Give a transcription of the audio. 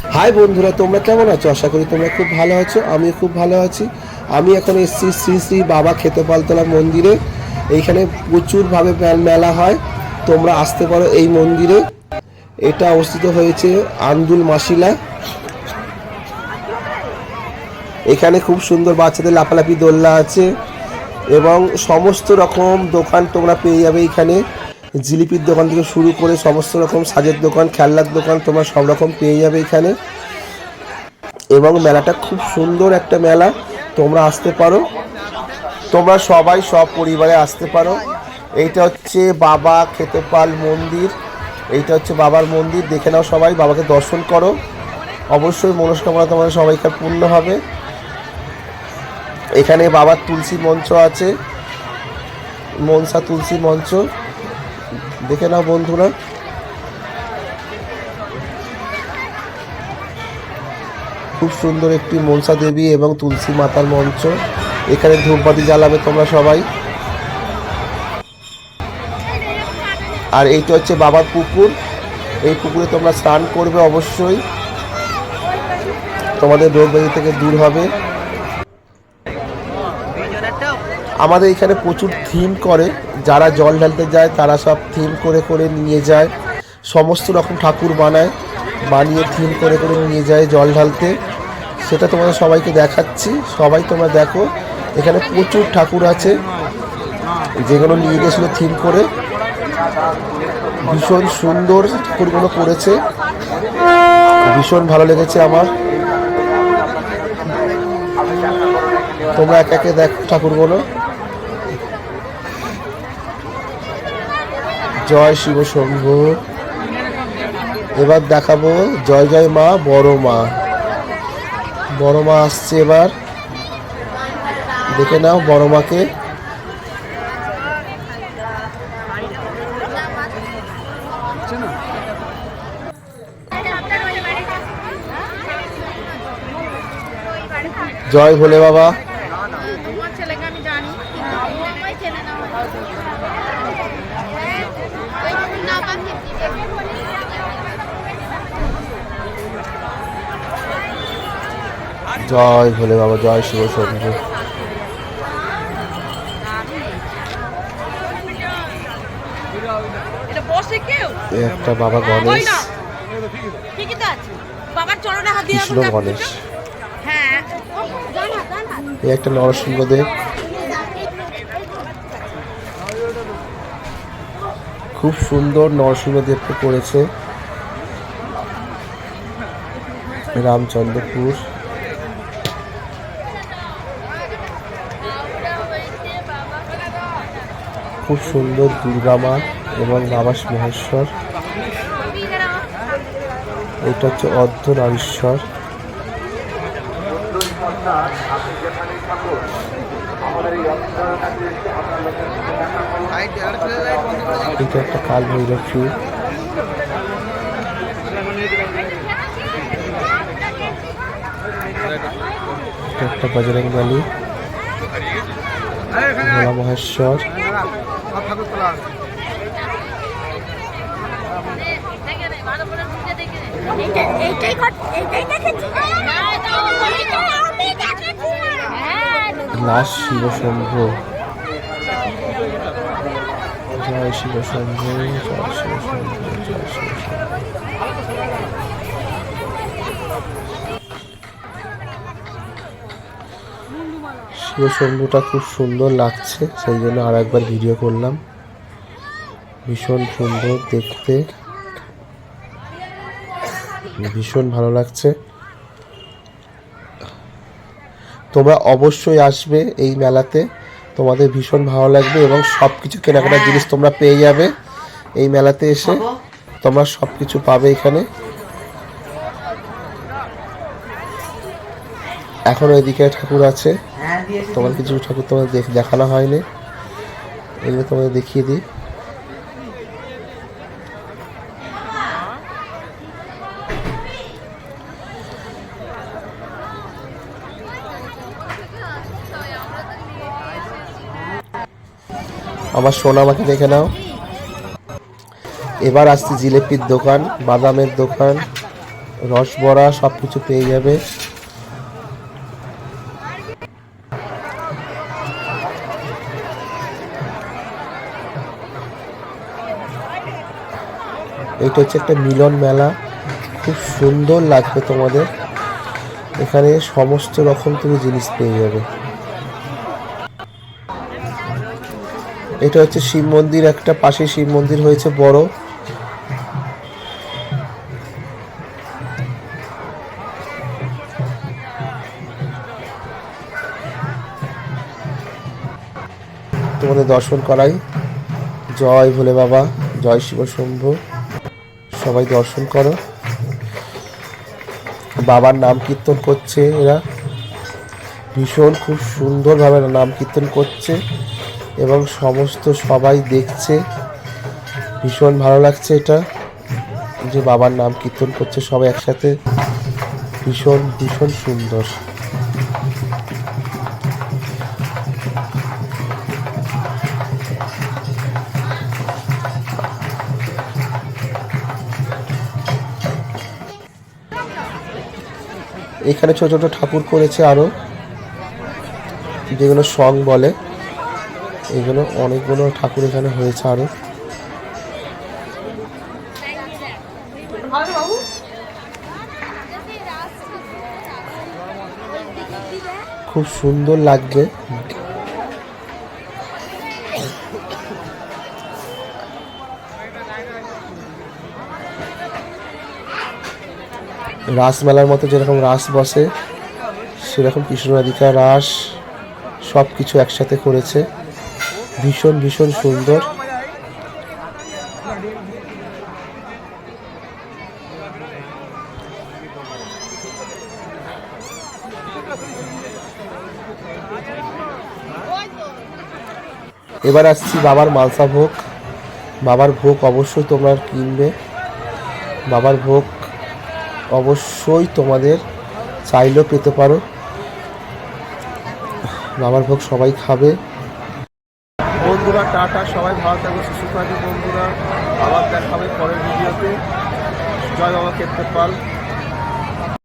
High বন্ধুরা, তোমরা কেমন আছো? আশা করি তোমরা খুব ভালো আছো। আমি খুব ভালো আছি। আমি এখন এসেছি শ্রী শ্রী বাবা খেতেপালতলা মন্দিরে। এইখানে প্রচুরভাবে মেলা হয়, তোমরা আসতে পারো এই মন্দিরে। এটা অবস্থিত হয়েছে আন্দুল মাসিলা। এখানে খুব সুন্দর বাচ্চাদের লাফালাফি দোলনা আছে এবং সমস্ত রকম দোকান তোমরা পেয়ে যাবে এখানে। জিলিপির দোকান থেকে শুরু করে সমস্ত রকম সাজের দোকান, খেলনার দোকান তোমরা সব রকম পেয়ে যাবে এখানে। এবং মেলাটা খুব সুন্দর একটা মেলা, তোমরা আসতে পারো। তোমরা সবাই সব পরিবারে আসতে পারো। এইটা হচ্ছে বাবা খেতেপাল মন্দির। এইটা হচ্ছে বাবার মন্দির, দেখে নাও সবাই, বাবাকে দর্শন করো। অবশ্যই মনস্কামনা তোমাদের সবাইকার পূর্ণ হবে। এখানে বাবার তুলসী মঞ্চ আছে, মনসা তুলসী মঞ্চ, দেখে নাও বন্ধুরা। খুব সুন্দর একটি মনসা দেবী এবং তুলসী মাতার মঞ্চ। এখানে ধূপবাতি জ্বালাবে তোমরা সবাই। আর এইটা হচ্ছে বাবার পুকুর। এই পুকুরে তোমরা স্নান করবে, অবশ্যই তোমাদের রোগ ব্যাধি থেকে দূর হবে। আমাদের এখানে প্রচুর থিম করে, যারা জল ঢালতে যায় তারা সব থিম করে করে নিয়ে যায়, সমস্ত রকম ঠাকুর বানিয়ে থিম করে করে নিয়ে যায় জল ঢালতে। সেটা তোমাদের সবাইকে দেখাচ্ছি, সবাই তোমরা দেখো। এখানে প্রচুর ঠাকুর আছে যেগুলো নিয়ে গেছিলো থিম করে। ভীষণ সুন্দর ঠাকুরগুলো করেছে, ভীষণ ভালো লেগেছে আমার। তোমরা একে একে দেখো ঠাকুরগুলো। জয় শিব শম্ভু। এবার দেখাবো জয় জয় মা বড় মা। বড় মা আসছে এবার, দেখে নাও বড় মাকে। জয় ভোলে বাবা। জয় ভোলে বাবা, জয় শিব শম্ভু। একটা বাবা গণেশ, কৃষ্ণ গণেশ। এই একটা নরসিংহদেব, খুব সুন্দর নরসিংহদেবকে করেছে রামচন্দ্রপুর। খুব সুন্দর দুর্গা মা এবং বাবা মহেশ্বর। এটা হচ্ছে অর্ধনারীশ্বর। এটা একটা কাল ভৈরব শিব। এটা একটা বজরংবলী, ভোলা মহেশ্বর। লাশ শিব শম্ভু। জয় শিব শম্ভু, জয় শিব শম্ভু, জয় শিব শম্ভু। শিব শম্ভুটা খুব সুন্দর লাগছে, সেই জন্য আর একবার ভিডিও করলাম। ভীষণ সুন্দর দেখতে, ভীষণ ভালো লাগছে। তোমরা অবশ্যই আসবে এই মেলাতে, তোমাদের ভীষণ ভালো লাগবে এবং সব কিছু কেনাকাটার জিনিস তোমরা পেয়ে যাবে এই মেলাতে এসে। তোমরা সব কিছু পাবে এখানে। এখনো এদিকে ঠাকুর আছে, তোমার কিছু ঠাকুর তোমাদের দেখানো হয়নি, এগুলো তোমাদের দেখিয়ে দিই। আমার সোনামাকে দেখে নাও। এবার আসছে জিলেপির দোকান, বাদামের দোকান, রসবড়া সব কিছু পেয়ে যাবে। এটা হচ্ছে একটা মিলন মেলা, খুব সুন্দর লাগবে তোমাদের। এখানে সমস্ত রকম তুমি জিনিস পেয়ে যাবে। এটা হচ্ছে শিব মন্দির, একটা পাশে শিব মন্দির হয়েছে বড়। তোমাদের দর্শন করাই। জয় ভোলে বাবা, জয় শিব শম্ভু। সবাই দর্শন করো। বাবার নাম কীর্তন করছে এরা, ভীষণ খুব সুন্দরভাবে নাম কীর্তন করছে এবং সমস্ত সবাই দেখছে। ভীষণ ভালো লাগছে এটা, যে বাবার নাম কীর্তন করছে সবাই একসাথে। ভীষণ ভীষণ সুন্দর। এখানে ছোট ছোট ঠাকুর করেছে আরো, যেগুলো সং বলে, এগুলো অনেকগুলো ঠাকুর এখানে হয়েছে আরো। খুব সুন্দর লাগবে। রাস মেলার মতো যেরকম রাস বসে, সেরকম কৃষ্ণরাধিকা রাস সব কিছু একসাথে করেছে। ভীষণ ভীষণ সুন্দর। এবার আসছি বাবার মালসা ভোগ। বাবার ভোগ অবশ্যই তোমরা কিনবে। বাবার ভোগ অবশ্যই তোমাদের চাইলেও পেতে পারো। বাবার ভোগ সবাই খাবে। বন্ধুরা টাটা, সবাই ভালো থাকবে, সুস্থ থাকবে বন্ধুরা। আবার দেখা হবে পরের ভিডিওতে। জয় বাবা ক্ষেত্রপাল।